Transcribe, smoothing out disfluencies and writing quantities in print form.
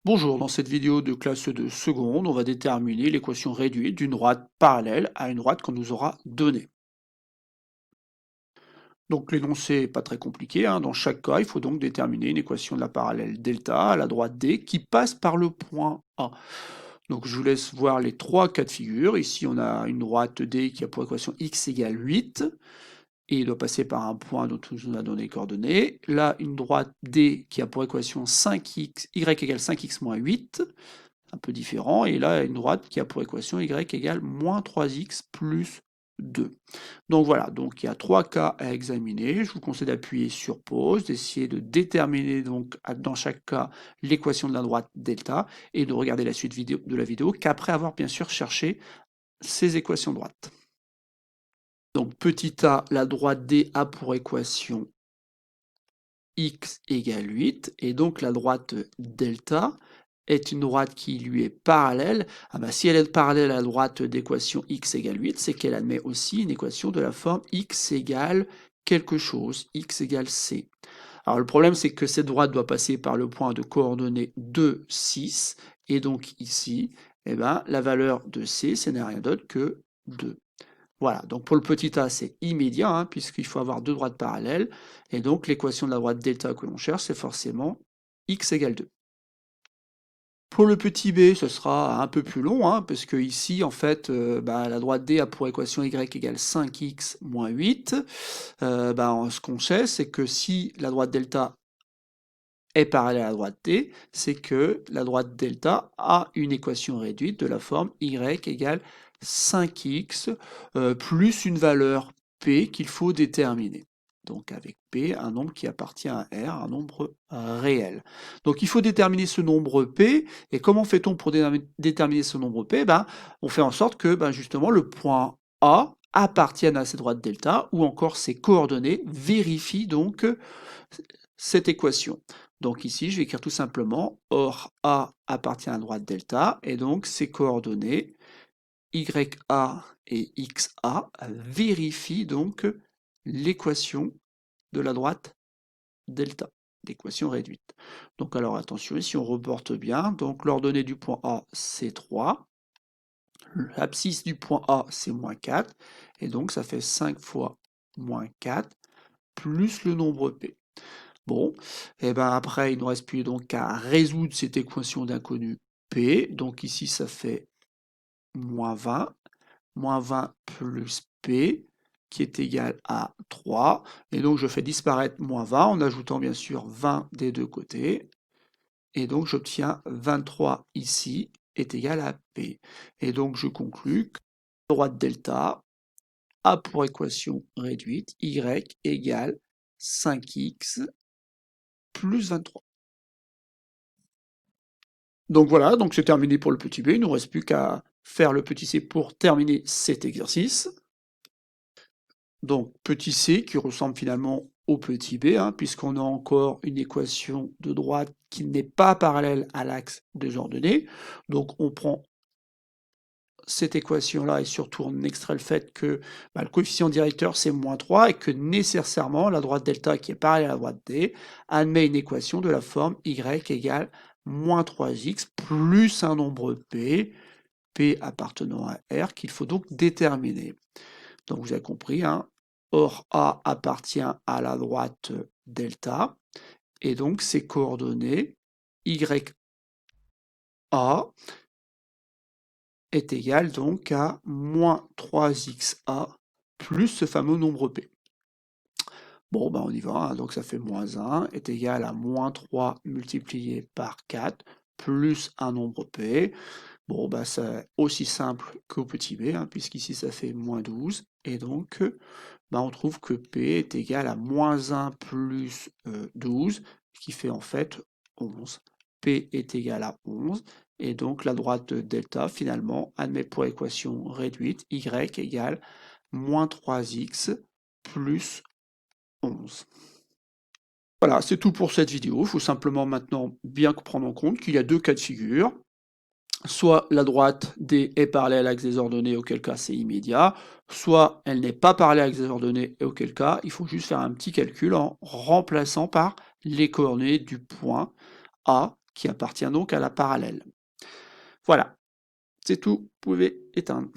Bonjour, dans cette vidéo de classe de seconde, on va déterminer l'équation réduite d'une droite parallèle à une droite qu'on nous aura donnée. Donc l'énoncé n'est pas très compliqué, hein. Dans chaque cas, il faut donc déterminer une équation de la parallèle delta à la droite D qui passe par le point A. Donc je vous laisse voir les trois cas de figure. Ici, on a une droite D qui a pour équation x égale 8, et il doit passer par un point dont on nous a donné les coordonnées. Là, une droite D qui a pour équation 5x, y égale 5x moins 8, un peu différent, et là, une droite qui a pour équation y égale moins 3x plus 2. Donc voilà, donc il y a trois cas à examiner. Je vous conseille d'appuyer sur pause, d'essayer de déterminer donc dans chaque cas l'équation de la droite delta et de regarder la suite de la vidéo qu'après avoir bien sûr cherché ces équations droites. Donc petit a, la droite D a pour équation x égale 8, et donc la droite delta est une droite qui lui est parallèle. Ah bah, si elle est parallèle à la droite d'équation x égale 8, c'est qu'elle admet aussi une équation de la forme x égale quelque chose, x égale c. Alors le problème, c'est que cette droite doit passer par le point de coordonnées 2, 6, et donc ici, eh ben, la valeur de c, ce n'est rien d'autre que 2. Voilà, donc pour le petit a, c'est immédiat, hein, puisqu'il faut avoir deux droites parallèles, et donc l'équation de la droite delta que l'on cherche, c'est forcément x égale 2. Pour le petit b, ce sera un peu plus long, hein, parce que ici, en fait, la droite D a pour équation y égale 5x moins 8. Ce qu'on sait, c'est que si la droite delta est parallèle à la droite D, c'est que la droite delta a une équation réduite de la forme y égale 5x plus une valeur p qu'il faut déterminer. Donc avec P, un nombre qui appartient à R, un nombre réel. Donc il faut déterminer ce nombre P, et comment fait-on pour déterminer ce nombre P? On fait en sorte que justement le point A appartienne à cette droite delta, ou encore ses coordonnées vérifient donc cette équation. Donc ici, je vais écrire tout simplement, or A appartient à la droite delta, et donc ses coordonnées YA et XA vérifient donc l'équation de la droite delta, l'équation réduite. Donc alors attention, ici on reporte bien, donc l'ordonnée du point A c'est 3, l'abscisse du point A c'est moins 4, et donc ça fait 5 fois moins 4, plus le nombre P. Bon, et après il ne nous reste plus donc qu'à résoudre cette équation d'inconnu P, donc ici ça fait moins 20 plus P, qui est égal à 3. Et donc je fais disparaître moins 20 en ajoutant bien sûr 20 des deux côtés. Et donc j'obtiens 23 ici est égal à P. Et donc je conclus que la droite delta a pour équation réduite y égale 5x plus 23. Donc voilà, donc c'est terminé pour le petit b. Il ne nous reste plus qu'à faire le petit c pour terminer cet exercice. Donc petit c qui ressemble finalement au petit b, hein, puisqu'on a encore une équation de droite qui n'est pas parallèle à l'axe des ordonnées. Donc on prend cette équation-là et surtout on extrait le fait que le coefficient directeur c'est moins 3 et que nécessairement la droite delta qui est parallèle à la droite D admet une équation de la forme y égale moins 3x plus un nombre p appartenant à R qu'il faut donc déterminer. Donc vous avez compris, hein, or A appartient à la droite delta, et donc ses coordonnées YA est égal donc à moins 3xa plus ce fameux nombre P. Bon, on y va, hein, donc ça fait moins 1 est égal à moins 3 multiplié par 4 plus un nombre P. Bon, c'est aussi simple qu'au petit b, hein, puisqu'ici ça fait moins 12, et donc on trouve que P est égal à moins 1 plus 12, qui fait en fait 11. P est égal à 11, et donc la droite delta, finalement, admet pour équation réduite y égale moins 3x plus 11. Voilà, c'est tout pour cette vidéo. Il faut simplement maintenant bien prendre en compte qu'il y a deux cas de figure. Soit la droite D est parallèle à l'axe des ordonnées, auquel cas c'est immédiat, soit elle n'est pas parallèle à l'axe des ordonnées, et auquel cas il faut juste faire un petit calcul en remplaçant par les coordonnées du point A qui appartient donc à la parallèle. Voilà, c'est tout, vous pouvez éteindre.